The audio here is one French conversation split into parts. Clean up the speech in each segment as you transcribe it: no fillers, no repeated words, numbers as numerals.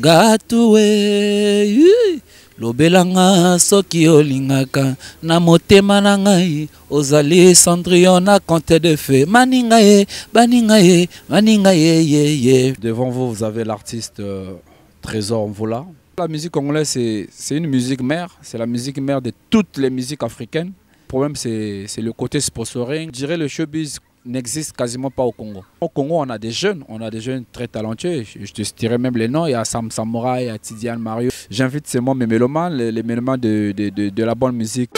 Gatuwe lobelanga soki olingaka na motema na ngai ozali Cendrillon na compte de feu maninga ye ye. Devant vous, vous avez l'artiste Trésor Mvula. La musique congolaise, c'est une musique mère, c'est la musique mère de toutes les musiques africaines. Le problème, c'est le côté sponsoring. Je dirais le showbiz n'existe quasiment pas au Congo. Au Congo, on a des jeunes très talentueux. Je te dirais même les noms. Il y a Sam Samora, il y a Tidiane Mario. J'invite seulement mes mélomanes, les mélomanes de la bonne musique.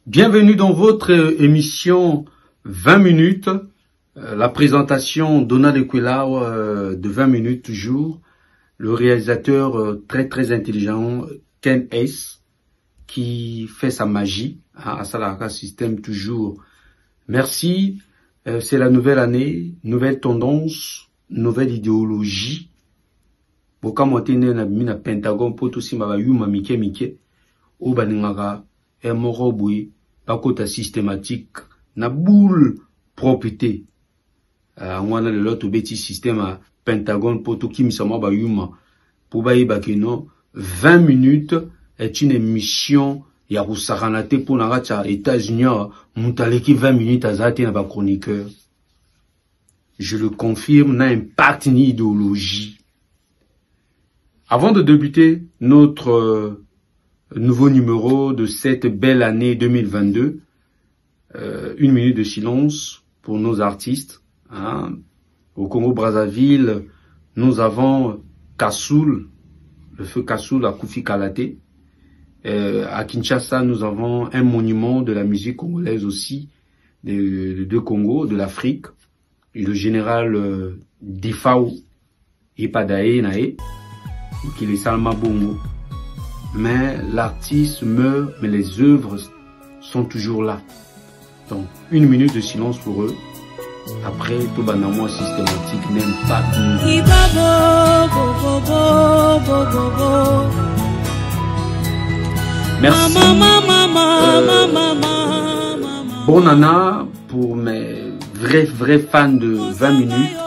Bienvenue dans votre émission 20 minutes, la présentation Donald Ekwela de 20 minutes toujours, le réalisateur très intelligent Ken Ace qui fait sa magie à Salaka System toujours. Merci, c'est la nouvelle année, nouvelle tendance, nouvelle idéologie. Bokamotene na mina Pentagon poto simaba yuma mike o baningaka emorobui pakota systématique na boule propreté ngwana le lot beti système à Pentagone poto kimisama ba yuma pour ba ibakeno 20 minutes est une émission ya kusakanate pour na racha États-Unis mutaleki 20 minutes azate na ba chroniqueur. Je le confirme, n'a impact ni idéologie. Avant de débuter notre nouveau numéro de cette belle année 2022, une minute de silence pour nos artistes. Hein. Au Congo-Brazzaville, nous avons Kassoul, le feu Kassoul à Koufi Kalate. À Kinshasa, nous avons un monument de la musique congolaise aussi, de deux Congos, de l'Afrique, et le général Defao Ipadae Nae, qui est Salma Bongo. Mais l'artiste meurt, mais les œuvres sont toujours là. Donc, une minute de silence pour eux. Après, tout banamo systématique n'aime pas. Merci. Bonne année pour mes vrais fans de 20 minutes.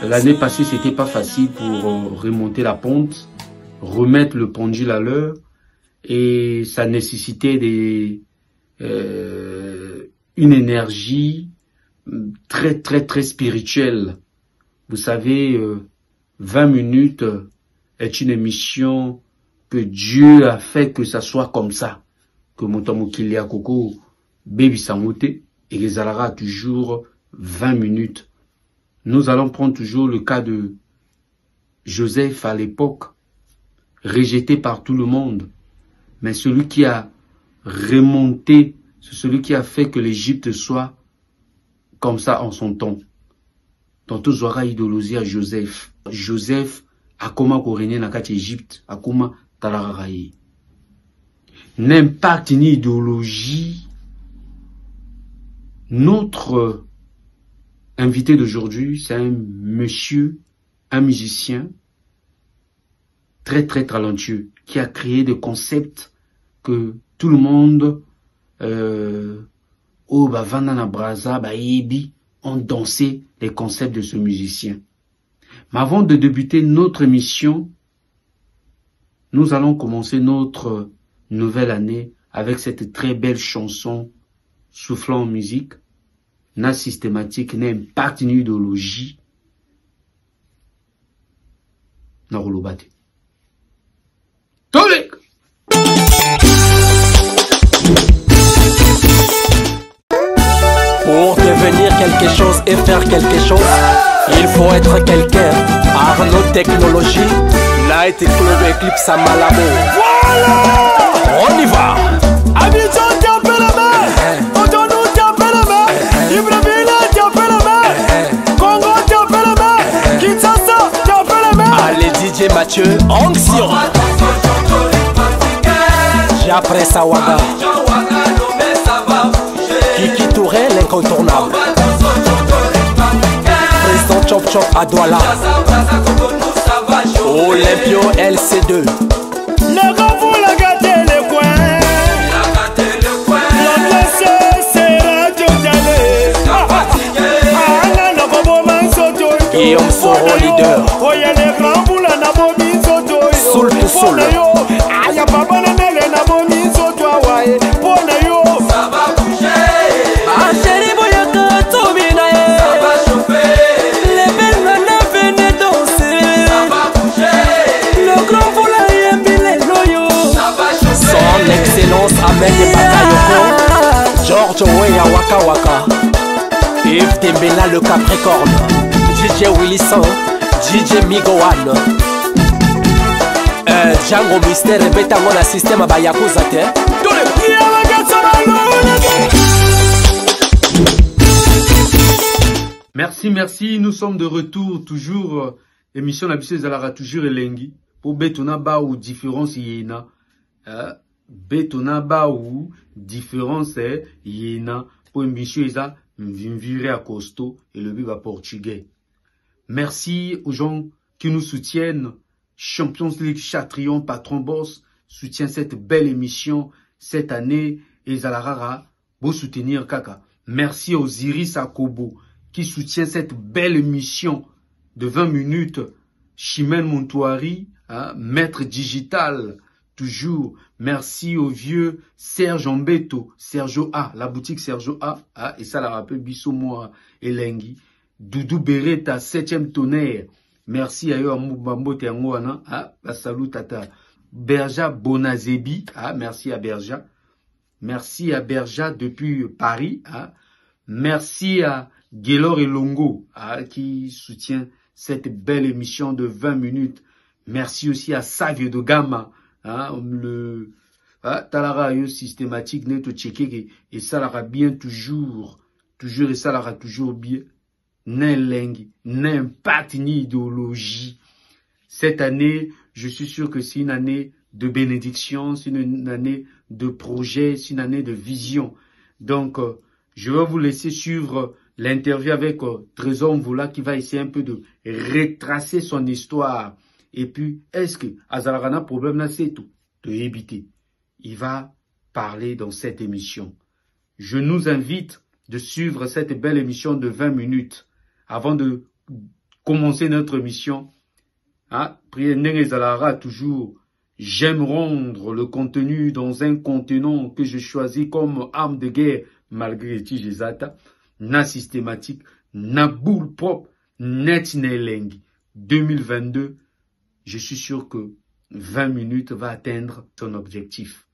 L'année passée, c'était pas facile pour remonter la pente, remettre le pendule à l'heure, et ça nécessitait une énergie très spirituelle. Vous savez, 20 minutes est une émission que Dieu a fait que ça soit comme ça, que Montamokilia Koko Baby Samote et les alara toujours 20 minutes. Nous allons prendre toujours le cas de Joseph à l'époque, rejeté par tout le monde. Mais celui qui a remonté, c'est celui qui a fait que l'Égypte soit comme ça en son temps. Tantôt Zouara idolosé à Joseph. Joseph a comment régné dans l'Égypte, a comment talararaï. N'impact ni idéologie. Notre invité d'aujourd'hui, c'est un monsieur, un musicien, très talentueux, qui a créé des concepts que tout le monde, Vanana Braza, Ebi, ont dansé les concepts de ce musicien. Mais avant de débuter notre émission, nous allons commencer notre nouvelle année avec cette très belle chanson soufflant en musique, n'a systématique, n'a impact ni idéologie, n'a rolobate. Pour devenir quelque chose et faire quelque chose, il faut être quelqu'un. Arnaud Technologie, Night Club Eclipse à Malabo. Voilà, on y va. Abidjan, t'as fait la main. Cotonou, t'as fait la main. Libreville, t'as fait la main. Congo, t'as fait la main. DJ Mathieu, Onction. J'après Sawaga. Kiki Touré, l'incontournable. Président Chop Chop à Douala. Olympio LC2. Le grand vous l'a gâté le coin. L'ambiance c'est Radio Dialé. Guillaume Soro leader. Soul to soul. Son excellence Ahmed Bakayoko, George Weah Waka Waka, Yves Dembela le Capricorne, DJ Wilson, DJ Migowan, Django Mystère et Betango na système Bayakuza te. Merci, merci. Nous sommes de retour toujours. Émission Nabissé Zalara toujours elengi. Pour Betona ba ou différence yéna. Betona ba ou différence yéna. Pour émission Eza Mvimvire à Costo et le biba portugais. Merci aux gens qui nous soutiennent. Champions League Chatrion, Patron Boss, soutient cette belle émission cette année. Et Zalarara, beau soutenir Kaka. Merci aux Iris Akobo qui soutient cette belle émission de 20 minutes. Chimène Montouari, maître digital, toujours. Merci au vieux Serge Ambeto, Sergio A, la boutique Sergio A, et ça la rappelle Bissomoa et Lengi. Doudou Beretta, 7e tonnerre. Merci à eux, à Moubambo Tengoana, la salut tata. Berja Bonazebi, merci à Berja. Merci à Berja depuis Paris. Merci à Guélor et Longo qui soutient cette belle émission de 20 minutes. Merci aussi à Savio de Gama, le Talara systématique, neto checké et ça l'ara bien toujours et ça l'ara toujours bien. N'impact ni idéologie. Cette année, je suis sûr que c'est une année de bénédiction, c'est une année de projet, c'est une année de vision. Donc, je vais vous laisser suivre l'interview avec Trésor Mvula qui va essayer un peu de retracer son histoire. Et puis, est-ce que Azalarana problème là, c'est tout, de éviter. Il va parler dans cette émission. Je nous invite de suivre cette belle émission de 20 minutes. Avant de commencer notre mission, priez Nengezalara toujours. J'aime rendre le contenu dans un contenant que je choisis comme arme de guerre, malgré Tijezata, na systématique, na boule propre, net nelengi. 2022, je suis sûr que 20 minutes va atteindre son objectif.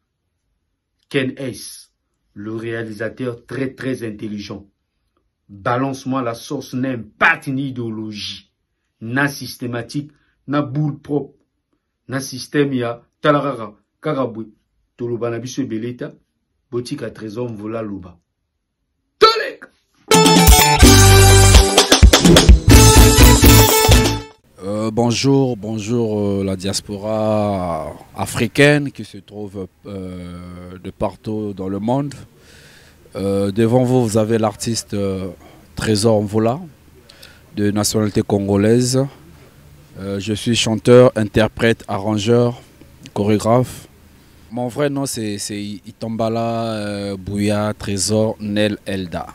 Ken S, le réalisateur très intelligent. Balance-moi la source, n'impact ni idéologie. Na systématique, na boule propre. Na système ya talarara, karaboué. Toloba na biso beleta, botika trésor mvola loba. Tolek! Bonjour la diaspora africaine qui se trouve de partout dans le monde. Devant vous, vous avez l'artiste Trésor Mvola, de nationalité congolaise. Je suis chanteur, interprète, arrangeur, chorégraphe. Mon vrai nom c'est Itombala Bouya Trésor Nel Elda.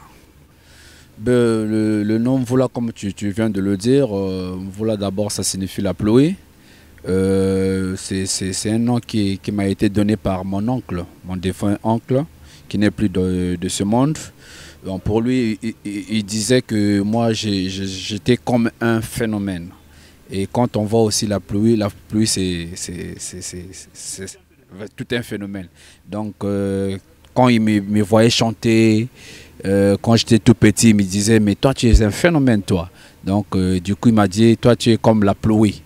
Le nom Mvola, comme tu viens de le dire, Mvola d'abord ça signifie la pluie. C'est un nom qui m'a été donné par mon oncle, mon défunt oncle, qui n'est plus de ce monde. Donc pour lui, il disait que moi j'étais comme un phénomène. Et quand on voit aussi la pluie c'est tout un phénomène. Donc quand il me voyait chanter, quand j'étais tout petit, il me disait mais toi tu es un phénomène toi. Donc du coup il m'a dit toi tu es comme la pluie.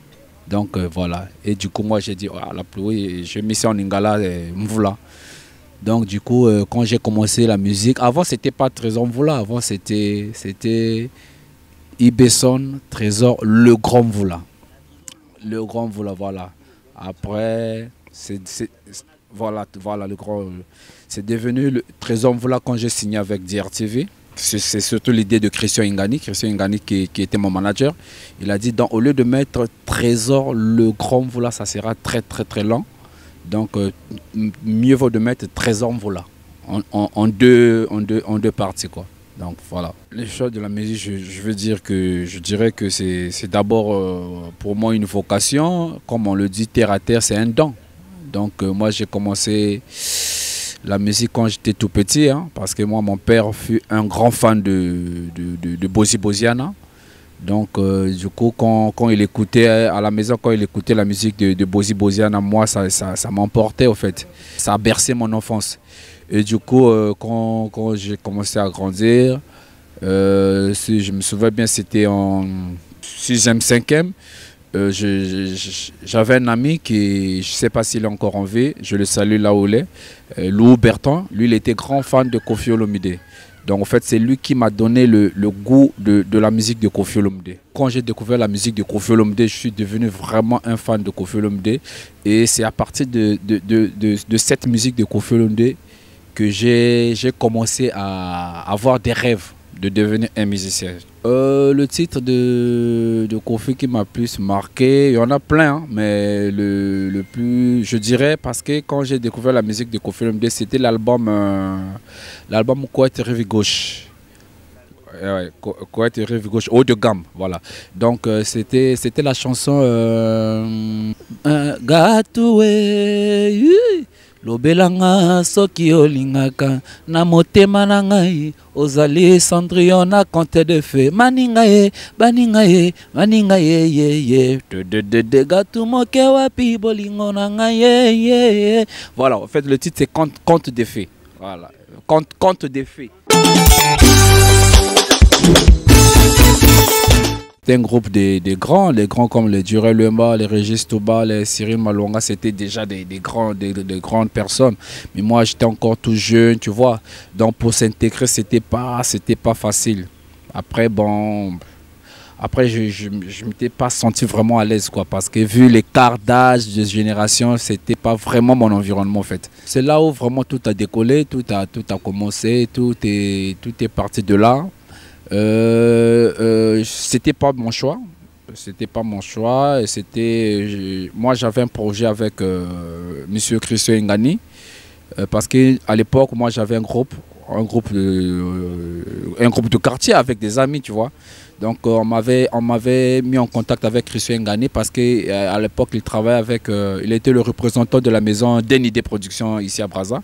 Donc voilà. Et du coup moi j'ai dit oh, la pluie, je me suis en Lingala Mvola. Donc du coup, quand j'ai commencé la musique, avant c'était pas Trésor Mvola, avant c'était Ibeson Trésor le Grand Mvola. Le grand voilà, voilà. Après, voilà le grand. C'est devenu le Trésor voilà quand j'ai signé avec DRTV. C'est surtout l'idée de Christian Ingani qui était mon manager. Il a dit, au lieu de mettre Trésor, le grand voilà, ça sera très très très lent. Donc mieux vaut de mettre Trésor voilà en deux parties quoi. Donc voilà. Les choix de la musique, je dirais que c'est d'abord pour moi une vocation. Comme on le dit, terre à terre, c'est un don. Donc moi j'ai commencé la musique quand j'étais tout petit, hein, parce que moi mon père fut un grand fan de Bozi Boziana. Donc du coup quand il écoutait à la maison, quand il écoutait la musique de Bozi Boziana, moi ça m'emportait au fait. Ça a bercé mon enfance. Et du coup quand j'ai commencé à grandir, si je me souviens bien, c'était en 6e, 5e. J'avais un ami qui, je ne sais pas s'il est encore en vie, je le salue là où il est, Lou Berton. Lui, il était grand fan de Koffi Olomide. Donc en fait, c'est lui qui m'a donné le goût de la musique de Koffi Olomide. Quand j'ai découvert la musique de Koffi Olomide, je suis devenu vraiment un fan de Koffi Olomide. Et c'est à partir de cette musique de Koffi Olomide que j'ai commencé à avoir des rêves de devenir un musicien. Le titre de Koffi qui m'a plus marqué, il y en a plein, hein, mais le plus, je dirais, parce que quand j'ai découvert la musique de Koffi Olomide, c'était l'album Kouette Rive Gauche. Ouais, Kouette Rive Gauche, haut de gamme, voilà. Donc c'était la chanson Gatoué. Lobelanga soki olingaka na motema na ngai ozali Cendrillon na conte de feu maninga ye ye de gatu moke wapi bolingo na ngai ye. Voilà, en fait le titre c'est conte de feu. Voilà, conte de feu. C'était un groupe les grands comme les Duré Lemba, les Régis Touba, les Cyril Malonga, c'était déjà des grandes personnes. Mais moi, j'étais encore tout jeune, tu vois. Donc pour s'intégrer, c'était pas facile. Après, je m'étais pas senti vraiment à l'aise, quoi, parce que vu l'écart d'âge de génération, c'était pas vraiment mon environnement en fait. C'est là où vraiment tout a décollé, tout a commencé, tout est parti de là. C'était pas mon choix. Moi j'avais un projet avec monsieur Christian Ingani, parce que à l'époque moi j'avais un groupe de quartier avec des amis, tu vois. Donc on m'avait mis en contact avec Christian Ngani parce que à l'époque il était le représentant de la maison Denidé Production ici à Brazza.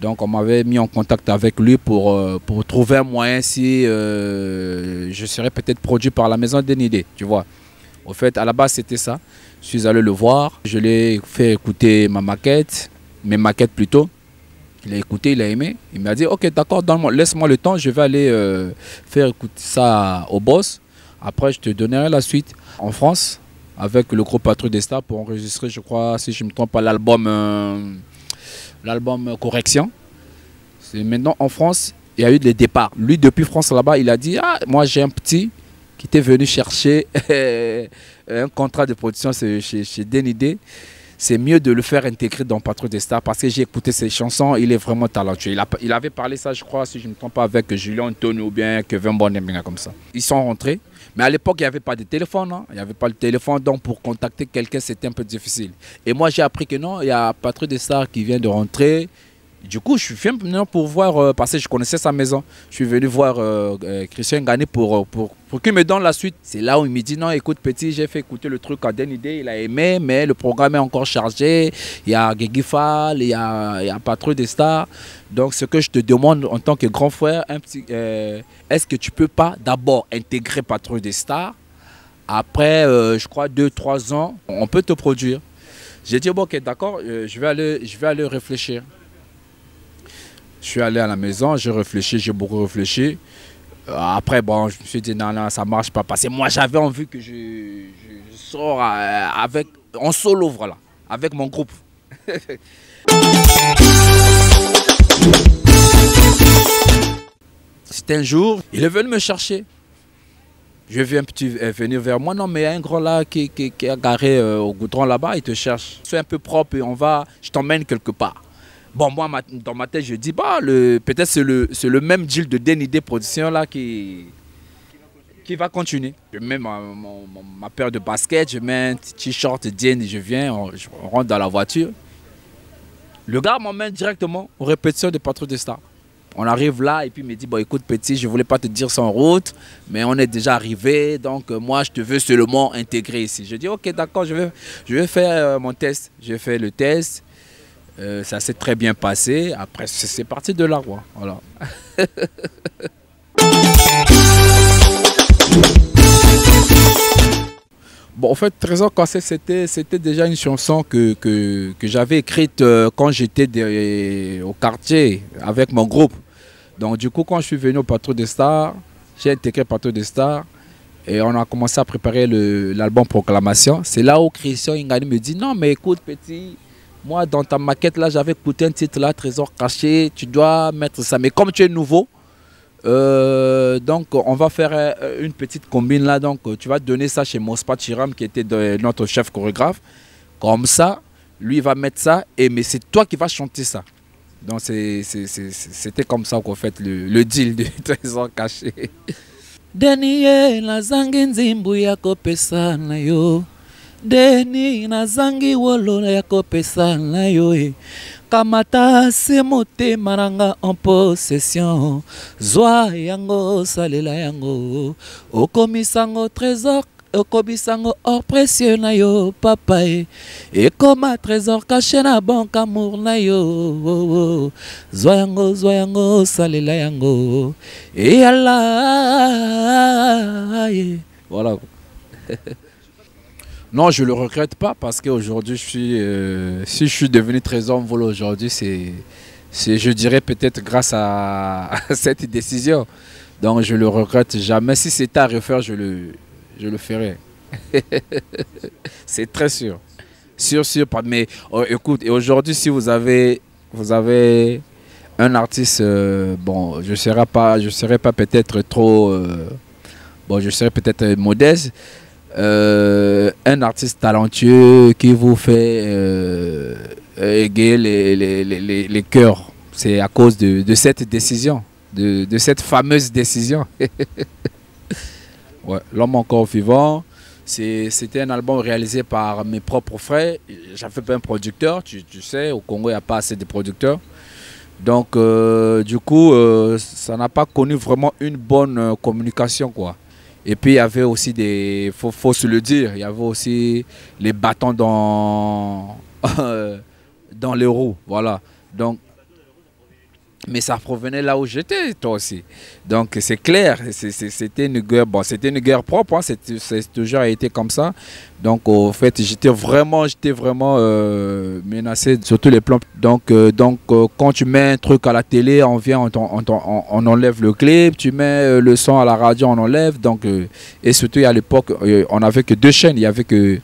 Donc on m'avait mis en contact avec lui pour trouver un moyen si je serais peut-être produit par la maison Denidé, tu vois. Au fait, à la base c'était ça. Je suis allé le voir, je lui ai fait écouter mes maquettes plutôt. Il a écouté, il a aimé. Il m'a dit ok d'accord, laisse-moi le temps, je vais aller faire écouter ça au boss. Après je te donnerai la suite. En France, avec le groupe Patrouille des Stars pour enregistrer, je crois, si je ne me trompe pas, l'album Correction. Maintenant en France, il y a eu des départs. Lui depuis France là-bas, il a dit ah moi j'ai un petit qui était venu chercher un contrat de production chez Denidé. C'est mieux de le faire intégrer dans Patrouille des Stars parce que j'ai écouté ses chansons, il est vraiment talentueux. Il avait parlé ça, je crois, si je ne me trompe pas, avec Julien Antonio ou bien Kevin Bonnemina comme ça. Ils sont rentrés, mais à l'époque, il n'y avait pas de téléphone. Hein. Il n'y avait pas de téléphone, donc pour contacter quelqu'un, c'était un peu difficile. Et moi, j'ai appris que non, il y a Patrouille des Stars qui vient de rentrer. Du coup, je suis venu pour voir, parce que je connaissais sa maison. Je suis venu voir Christian Ngani pour qu'il me donne la suite. C'est là où il me dit non, écoute petit, j'ai fait écouter le truc à Denidé, il a aimé, mais le programme est encore chargé. Il y a Guigui Fall, il y a Patrouille des Stars. Donc ce que je te demande en tant que grand frère, est-ce que tu peux pas d'abord intégrer Patrouille des Stars? Après, je crois 2-3 ans, on peut te produire. J'ai dit bon, ok, d'accord, je vais aller réfléchir. Je suis allé à la maison, j'ai réfléchi, j'ai beaucoup réfléchi. Après, bon, je me suis dit non, ça ne marche pas. Parce que moi, j'avais envie que je sors en solo, voilà, avec mon groupe. C'était un jour, il est venu me chercher. Je viens venir vers moi. Non, mais il y a un gros là qui est garé au goudron là-bas, il te cherche. Sois un peu propre et je t'emmène quelque part. Bon, moi, dans ma tête, je dis, bah, peut-être c'est le même deal de DND Production là qui va continuer. Je mets ma paire de baskets, je mets un t-shirt DND, je viens, on rentre dans la voiture. Le gars m'emmène directement aux répétitions de Patrouille des Stars. On arrive là et puis il me dit, bon écoute petit, je ne voulais pas te dire sans route, mais on est déjà arrivé, donc moi je te veux seulement intégrer ici. Je dis ok d'accord, je vais faire mon test. J'ai fait le test, ça s'est très bien passé, après c'est parti de là. Voilà. Bon, en fait, Trésor Cassé, c'était déjà une chanson que j'avais écrite quand j'étais au quartier avec mon groupe. Donc du coup, quand je suis venu au Patrouille des Stars, j'ai intégré Patrouille des Stars et on a commencé à préparer l'album Proclamation. C'est là où Christian Ingani me dit, non mais écoute petit, moi dans ta maquette là, j'avais écouté un titre là, Trésor Caché, tu dois mettre ça. Mais comme tu es nouveau, donc on va faire une petite combine là, donc tu vas donner ça chez Mospa Chiram qui était notre chef chorégraphe. Comme ça, lui il va mettre ça, mais c'est toi qui vas chanter ça. Donc c'était comme ça qu'on fait le deal de Trésor Caché. Deni nazangi nzimbu ya kopesa na yo. Deni nazangi wolo ya kopesa na yo. Kamata se motema nanga en possession. Zwa yango salela yango. Okomisango trésor. Okomisango hors précieux na yo papa. Et comme un trésor caché na banque amour na yo. Zwa yango salela yango. Et Allah. Voilà. Non, je ne le regrette pas parce qu'aujourd'hui, si je suis devenu Trésor Mvolo aujourd'hui, c'est, je dirais peut-être grâce à cette décision. Donc je ne le regrette jamais. Si c'était à refaire, je le ferais. C'est très sûr. Sûr. Mais écoute, et aujourd'hui, si vous avez un artiste, bon, je ne serai pas peut-être trop... bon, je serai peut-être modeste. Un artiste talentueux qui vous fait égayer les cœurs. C'est à cause de cette décision, de cette fameuse décision. Ouais, L'homme encore vivant, c'était un album réalisé par mes propres frères. J'avais pas un producteur, tu sais, au Congo il n'y a pas assez de producteurs. Donc du coup, ça n'a pas connu vraiment une bonne communication quoi. Et puis il y avait aussi faut se le dire, il y avait aussi les bâtons dans les roues, voilà. Donc, mais ça provenait là où j'étais, toi aussi. Donc c'est clair, c'était une guerre, bon, c'était une guerre propre, hein, c'est toujours été comme ça. Donc au fait, j'étais vraiment menacé sur tous les plans. Donc quand tu mets un truc à la télé, on vient, on enlève le clip, tu mets le son à la radio, on enlève. Donc et surtout à l'époque, on n'avait que deux chaînes, il y avait que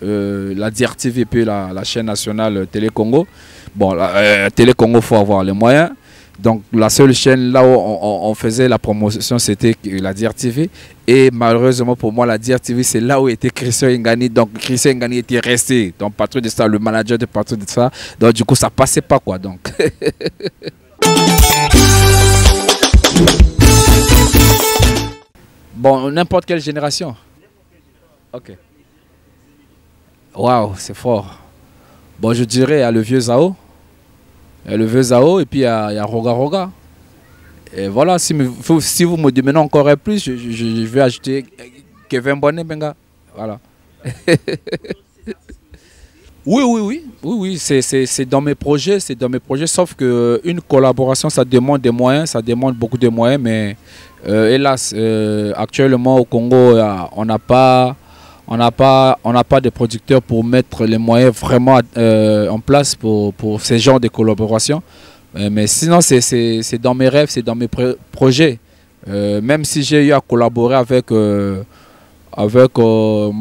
la DRTV et puis la chaîne nationale Télé Congo. Bon, Télé Congo, il faut avoir les moyens. Donc la seule chaîne là où on faisait la promotion, c'était la DRTV. Et malheureusement pour moi, la DRTV, c'est là où était Christian Ingani. Donc Christian Ingani était resté dans Patrouille des Stars, le manager de Patrouille des Stars. Donc du coup, ça passait pas quoi. Donc. Bon, n'importe quelle génération. Ok. Waouh, c'est fort. Bon, je dirais à le vieux Zao. Le vieux Zao et puis il y a Roga Roga. Et voilà, si vous me demandez encore plus, je vais ajouter Kevin Bonnet Benga. Voilà. Oui, c'est dans mes projets, sauf qu'une collaboration, ça demande des moyens, ça demande beaucoup de moyens, mais hélas, actuellement au Congo, on n'a pas de producteurs pour mettre les moyens vraiment en place pour ces genres de collaboration. Mais sinon, c'est dans mes rêves, c'est dans mes projets. Même si j'ai eu à collaborer avec mon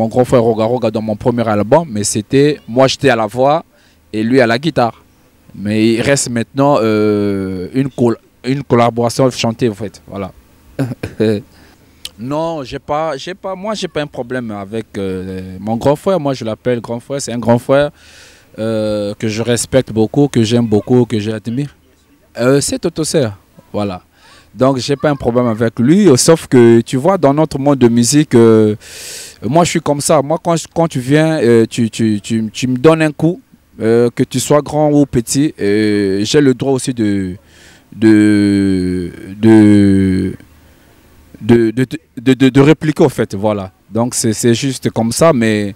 grand frère Roga Roga dans mon premier album, mais moi j'étais à la voix et lui à la guitare. Mais il reste maintenant une collaboration chantée en fait. Voilà. Non, moi j'ai pas un problème avec mon grand frère. Moi je l'appelle grand frère. C'est un grand frère que je respecte beaucoup, que j'aime beaucoup, que j'admire. C'est Totoser, voilà. Donc j'ai pas un problème avec lui, sauf que tu vois dans notre monde de musique, moi je suis comme ça. Moi quand tu viens, tu me donnes un coup, que tu sois grand ou petit, j'ai le droit aussi de répliquer au fait, voilà. Donc c'est juste comme ça, mais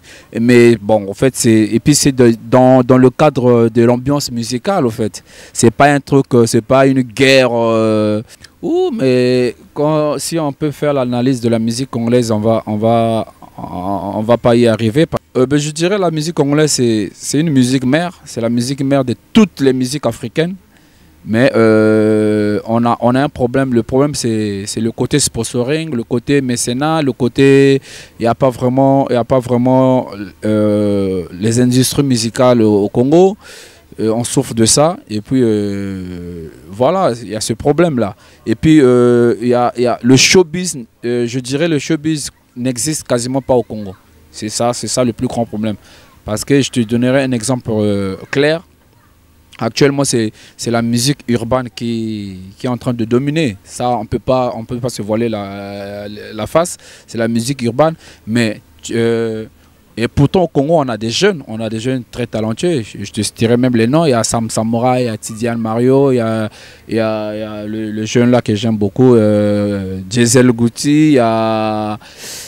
bon, en fait et puis c'est dans le cadre de l'ambiance musicale, au fait. C'est pas un truc, c'est pas une guerre. Mais si on peut faire l'analyse de la musique congolaise, on va pas y arriver. Je dirais la musique congolaise c'est une musique mère, c'est la musique mère de toutes les musiques africaines. Mais on a un problème. Le problème, c'est le côté sponsoring, le côté mécénat, le côté... Il n'y a pas vraiment les industries musicales au Congo. On souffre de ça. Et puis, voilà, il y a ce problème-là. Et puis, il y a le showbiz. Je dirais le showbiz n'existe quasiment pas au Congo. C'est ça le plus grand problème. Parce que je te donnerai un exemple clair. Actuellement, c'est la musique urbaine qui est en train de dominer. Ça, on peut pas se voiler la face. C'est la musique urbaine. Mais et pourtant, au Congo, on a des jeunes très talentueux. Je te dirais même les noms. Il y a Sam Samouraï, il y a Tidiane Mario, il y a le jeune là que j'aime beaucoup, Diesel Gouti, il y a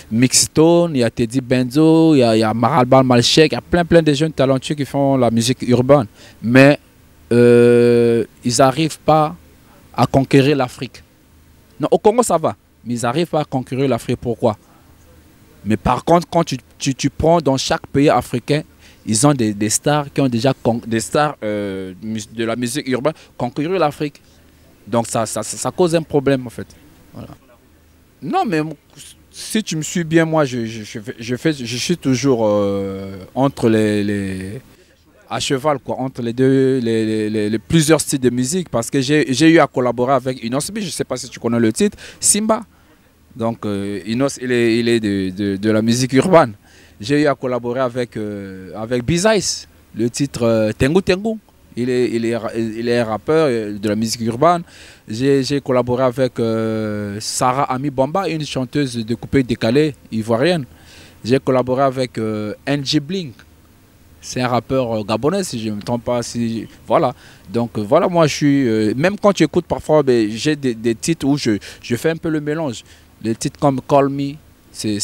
Mixstone, il y a Teddy Benzo, il y a Maralbal Malchek. Il y a plein de jeunes talentueux qui font la musique urbaine. Mais ils n'arrivent pas à conquérir l'Afrique. Non, au Congo ça va, mais ils n'arrivent pas à conquérir l'Afrique. Pourquoi? Mais par contre, quand tu prends dans chaque pays africain, ils ont des stars qui ont déjà des stars de la musique urbaine conquérir l'Afrique. Donc ça cause un problème en fait. Voilà. Non, mais si tu me suis bien, moi je suis toujours entre à cheval quoi, entre les deux, les plusieurs styles de musique, parce que j'ai eu à collaborer avec Inos B, je ne sais pas si tu connais le titre, Simba. Donc Inos il est de la musique urbaine. J'ai eu à collaborer avec Bizaïs, le titre Tengu Tengu. Il est un rappeur de la musique urbaine. J'ai collaboré avec Sarah Ami Bamba, une chanteuse de coupé décalé ivoirienne. J'ai collaboré avec NG Blink. C'est un rappeur gabonais, si je ne me trompe pas. Voilà. Donc voilà, moi je suis... même quand tu écoutes parfois, j'ai des titres où je fais un peu le mélange. Des titres comme Call Me, c'est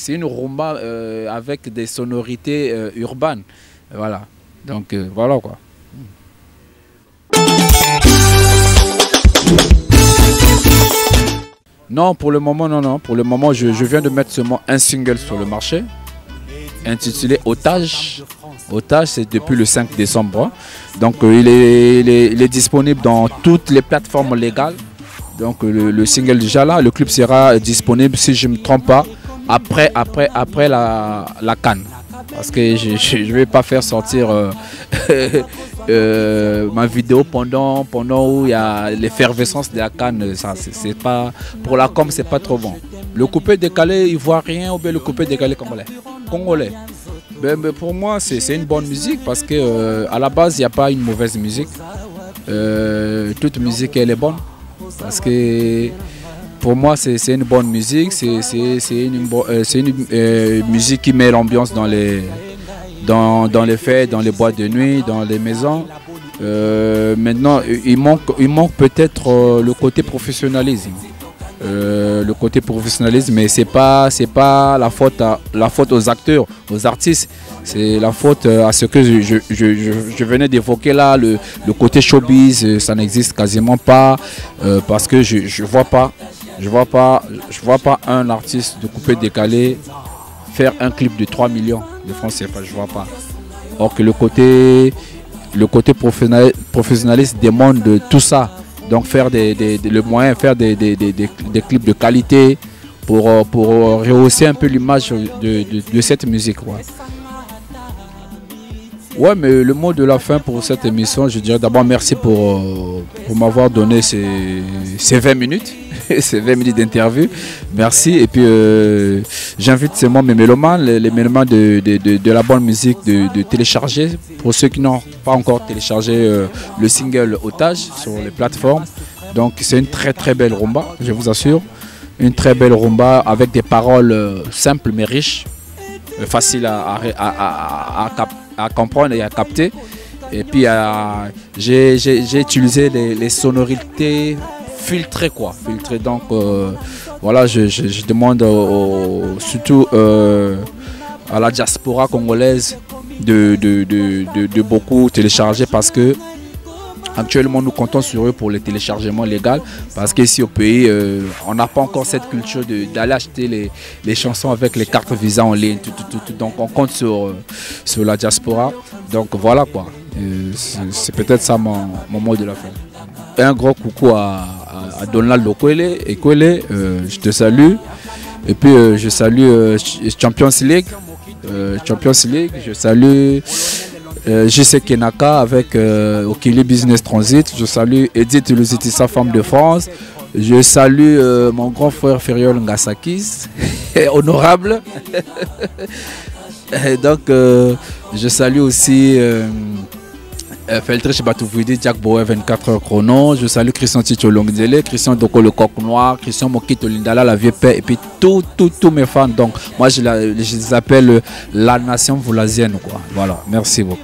une rumba avec des sonorités urbaines. Voilà. Donc voilà quoi. Non, pour le moment, non. Pour le moment, je viens de mettre seulement un single sur le marché, intitulé Otage. Otage, c'est depuis le 5 décembre. Donc il est disponible dans toutes les plateformes légales. Donc le single déjà là, le clip sera disponible, si je ne me trompe pas, après la CAN. Parce que je ne vais pas faire sortir ma vidéo pendant où il y a l'effervescence de la CAN. C'est pas, pour la com, c'est pas trop bon. Le coupé décalé ivoirien ou bien le coupé décalé congolais. Pour moi, c'est une bonne musique parce que à la base, il n'y a pas une mauvaise musique. Toute musique, elle est bonne. Parce que pour moi, c'est une bonne musique. C'est une musique qui met l'ambiance dans les fêtes, dans les boîtes de nuit, dans les maisons. Maintenant, il manque peut-être le côté professionnalisme. Mais c'est pas la faute aux acteurs, aux artistes. C'est la faute à ce que je venais d'évoquer là, le côté showbiz. Ça n'existe quasiment pas parce que je vois pas un artiste de coupé décalé faire un clip de 3 millions de francs CFA. Je vois pas. Or que le côté professionnaliste demande de tout ça. Donc faire le moyen, faire des clips de qualité pour rehausser un peu l'image de cette musique. Ouais, mais le mot de la fin pour cette émission, je dirais d'abord merci pour m'avoir donné ces 20 minutes. ces 20 minutes d'interview. Merci. Et puis, j'invite seulement mes mélomanes, les mélomanes de la bonne musique, de télécharger. Pour ceux qui n'ont pas encore téléchargé le single Otage sur les plateformes. Donc, c'est une très très belle rumba, je vous assure. Une très belle rumba avec des paroles simples mais riches, faciles à comprendre et à capter. Et puis j'ai utilisé les sonorités filtrées quoi. Filtrées. Donc voilà, je demande surtout à la diaspora congolaise de beaucoup télécharger parce que actuellement, nous comptons sur eux pour le téléchargement légal parce qu'ici au pays, on n'a pas encore cette culture d'aller acheter les chansons avec les cartes Visa en ligne. Donc, on compte sur la diaspora. Donc, voilà quoi. C'est peut-être ça mon mot de la fin. Et un gros coucou à Donald Okwele. Ekwele, je te salue. Et puis, je salue Champions League. Je salue... JC Kenaka avec Okili Business Transit. Je salue Edith Luzitissa, femme de France. Je salue mon grand frère Feriol Ngasakis, honorable. Et donc, je salue aussi Feltrich Batouvidi, Jack Boer 24 heures chrono. Je salue Christian Ticho Longdele, Christian Doko le coq noir, Christian Mokito Lindala, la vieux père, et puis tous mes fans. Donc, moi, je les appelle la nation voulazienne, quoi. Voilà, merci beaucoup.